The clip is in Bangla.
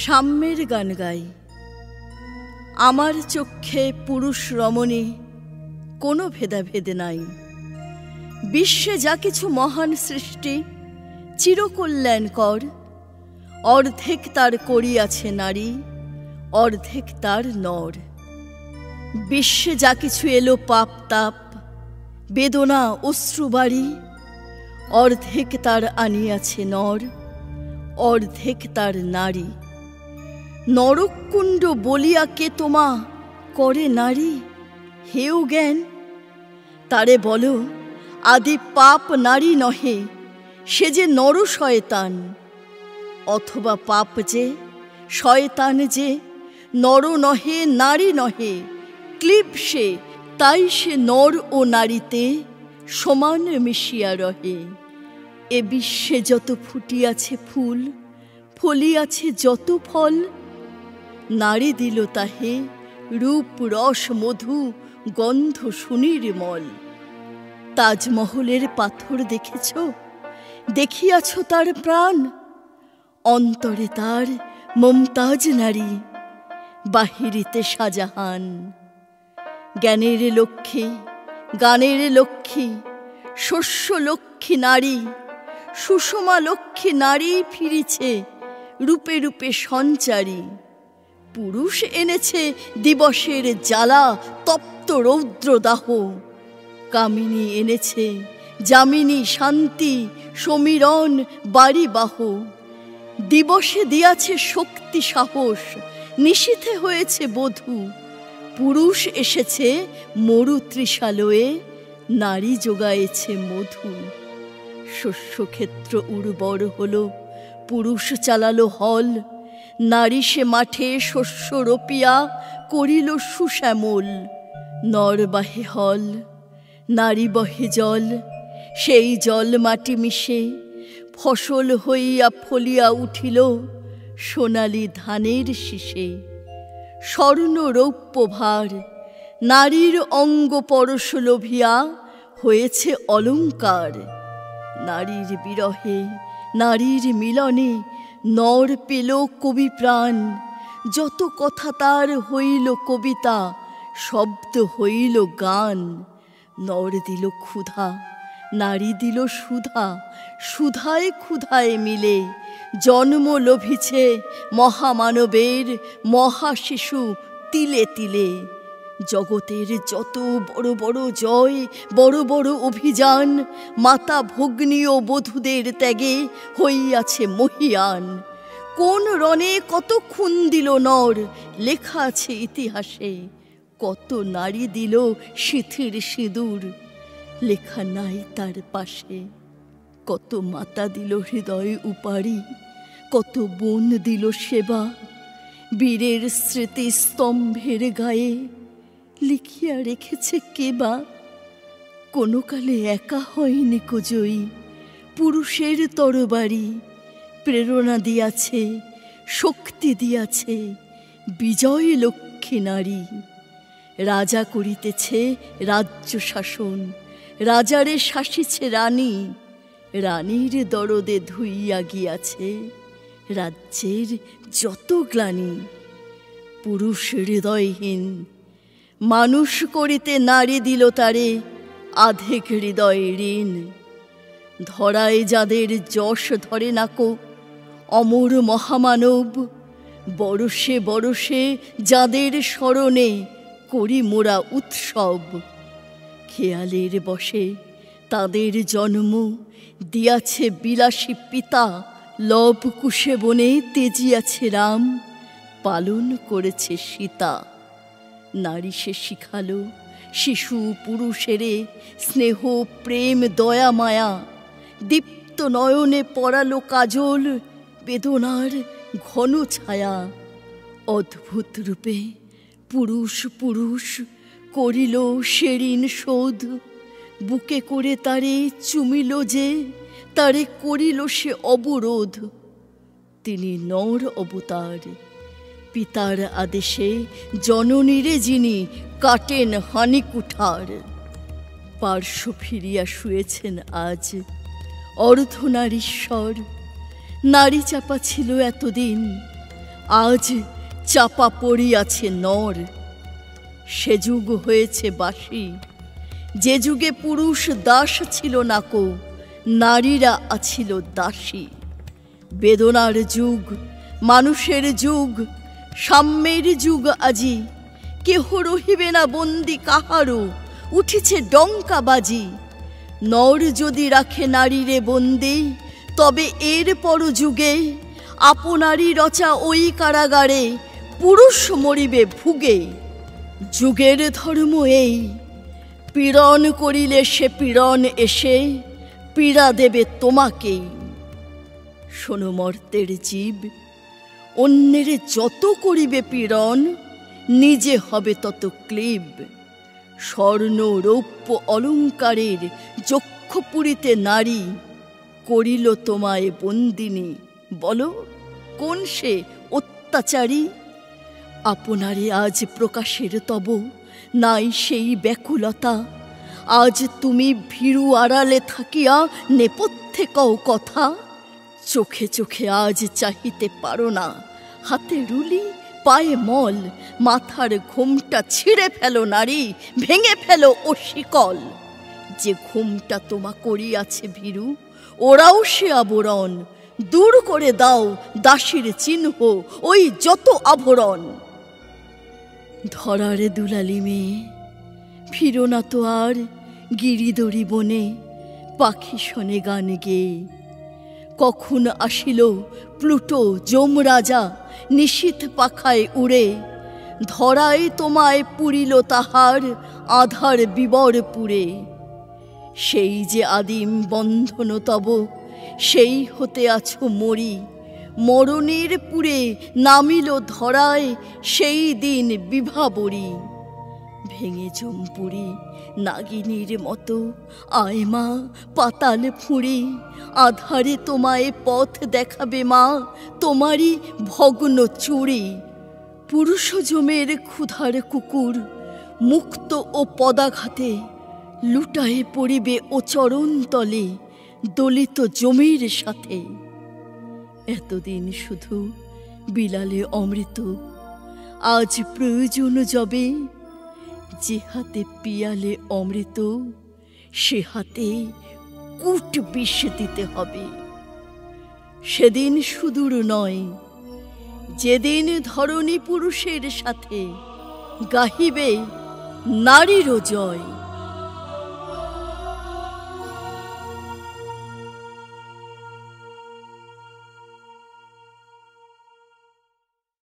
সাম্যের গান গাই। আমার চক্ষে পুরুষ রমণী কোনো ভেদাভেদ নাই। বিশ্বে যা কিছু মহান সৃষ্টি চিরকল্যাণকর, অর্ধেক তার করিয়াছে নারী, অর্ধেক তার নর। বিশ্বে যা কিছু এলো পাপ তাপ, বেদনা অশ্রুবাড়ি, অর্ধেক তার আনিয়াছে নর, অর্ধেক তার নারী। নরকুণ্ড বলিয়া কে তোমা করে নারী, হেউ জ্ঞান। তারে বলো আদি পাপ নারী নহে, সে যে নর শয়তান। অথবা পাপ যে শয়তান যে নর নহে নারী নহে, ক্লীব সে, তাই সে নর ও নারীতে সমান মিশিয়া রহে। এ বিশ্বে যত ফুটিয়াছে ফুল, ফলিয়াছে যত ফল, নারী দিল তাহে রূপ রস মধু গন্ধ সুনির্মল। তাজমহলের পাথর দেখেছ, দেখিয়াছ তার প্রাণ, অন্তরে তার মমতাজ নারী, বাহিরিতে শাহজাহান। জ্ঞানের লক্ষ্মী, গানের লক্ষ্মী, শস্য লক্ষ্মী নারী, সুষমা লক্ষ্মী নারী ফিরিছে রূপে রূপে সঞ্চারী। পুরুষ এনেছে দিবসের জ্বালা তপ্ত রৌদ্রদাহ, কামিনী এনেছে যামিনী শান্তি সমীরণ বাড়িবাহ। দিবসে দিয়াছে শক্তি সাহস, নিশীথে হয়েছে বধূ। পুরুষ এসেছে মরু তৃষালয়ে, নারী যোগায়েছে মধু। শস্যক্ষেত্র উর্বর হলো, পুরুষ চালালো হল, নারী সে মাঠে শস্য রোপিয়া করিল সুশ্যামল। নর বাহে হল, নারী বহে জল, সেই জল মাটি মিশে ফসল হইয়া ফলিয়া উঠিল সোনালি ধানের শীষে। স্বর্ণ রৌপ্য ভার নারীর অঙ্গ পরশ লোভিয়া হয়েছে অলঙ্কার। নারীর বিরহে নারীর মিলনে নর পেল কবি প্রাণ। যত কথা তার হইল কবিতা, শব্দ হইল গান। নর দিল ক্ষুধা, নারী দিল সুধা, সুধায় ক্ষুধায় মিলে জন্ম লভিছে মহামানবের মহাশিশু তিলে তিলে। জগতের যত বড় বড় জয়, বড় বড় অভিযান, মাতা ভগ্নী ও বধূদের ত্যাগে হইয়াছে মহীয়ান। কোন রণে কত খুন দিল নর, লেখা আছে ইতিহাসে। কত নারী দিল সিথির সিঁদুর, লেখা নাই তার পাশে। কত মাতা দিল হৃদয় উপাড়ি, কত বোন দিল সেবা। বীরের স্মৃতি স্তম্ভের গায়ে লিখিয়া রেখেছে কেবা। কোনো কালে একা হয়নি কো জয়ী, পুরুষের তরবারি। প্রেরণা দিয়াছে, শক্তি দিয়াছে বিজয় লক্ষ্মী নারী। রাজা করিতেছে রাজ্য শাসন, রাজারে শাসিছে রানী। রানীর দরদে ধুইয়া গিয়াছে রাজ্যের যত গ্লানি। পুরুষ হৃদয়হীন মানুষ করিতে নারী দিল তারে আধেক হৃদয় ঋণ। ধরায় যাদের যশ ধরে নাকো অমর মহামানব, বরষে বরষে যাদের স্মরণে করি মোরা উৎসব। খেয়ালের বশে তাদের জন্ম দিয়াছে বিলাসী পিতা। লব কুশে বনে তেজিয়াছে রাম, পালন করেছে সীতা। নারী সে শিখালো শিশু পুরুষেরে স্নেহ প্রেম দয়া মায়া। দীপ্ত নয়নে পরালো কাজল, বেদনার ঘন ছায়া। অদ্ভুত রূপে পুরুষ পুরুষ করিল সেরিন শোধ। বুকে করে তারে চুমিল যে, তারে করিল সে অবরোধ। তিনি নর অবতার, পিতার আদেশে জননীরে যিনি কাটেন হানি কুঠার। পার্শ্ব ফিরিয়া শুয়েছেন আজ অর্ধনারীশ্বর। নারী চাপা ছিল এতদিন, আজ চাপা পড়িয়াছে নর। সে যুগ হয়েছে বাসি, যে যুগে পুরুষ দাস ছিল না কো, নারীরা আছিল দাসী। বেদনার যুগ, মানুষের যুগ, সাম্যের যুগ আজি। কেহ রহিবে না বন্দি কাহারও, উঠিছে ডঙ্কা বাজি। নর যদি রাখে নারীরে বন্দি, তবে এর পর যুগে আপনারই রচা ওই কারাগারে পুরুষ মরিবে ভুগে। যুগের ধর্ম এই, পীড়ন করিলে সে পীড়ন এসে পীড়া দেবে তোমাকেই। শোনো মর্তের জীব, অন্যের যত করিবে পীড়ন, নিজে হবে তত ক্লীব। স্বর্ণ রৌপ্য অলঙ্কারের যক্ষ পুরীতে নারী করিল তোমায় বন্দিনী। বলো কোন সে অত্যাচারী? আপনারে আজ প্রকাশের তব নাই সেই ব্যাকুলতা। আজ তুমি ভীরু আড়ালে থাকিয়া নেপথ্যে কও কথা। চোখে চোখে আজ চাহিতে পারো না, হাতে রুলি পায়ে মল। মাথার ঘোমটা ছিঁড়ে ফেলো নারী, ভেঙে ফেলো ও শিকল। যে ঘোমটা তোমা করিয়াছে ভীরু, ওরাও সে আবরণ। দূর করে দাও দাসীর চিহ্ন, ওই যত আভরণ। ধরার দুলালি মেয়ে, ফিরো না তো আর গিরিদরি বনে, পাখি শোনে গান গেয়ে। কখন আসিল প্লুটো যমরাজা, নিশীথ পাখায় উড়ে। ধরায় তোমায় পুরিল তাহার আধার বিবর পুরে। সেই যে আদিম বন্ধন তব, সেই হতে আছো মরি। মরণের পুরে নামিল ধরায় সেই দিন বিভাবরী। ভেঙে জম্পুরি নাগিনীর মতো আয় মা পাতাল ফুঁড়ি। আধারে তোমায় পথ দেখাবে মা তোমারই ভগ্ন চুড়ি। পুরুষ জমের ক্ষুধার কুকুর মুক্ত ও পদাঘাতে, লুটায়ে পড়িবে ও চরণ তলে দলিত জমির সাথে। এতদিন শুধু বিলালে অমৃত, আজ প্রয়োজন যবে। যে হাতে পিয়ালে অমৃত, সে হাতে কূট বিষ দিতে হবে। সেদিন সুদূর নয়, যেদিন ধরণী পুরুষের সাথে গাহিবে নারীরও জয়।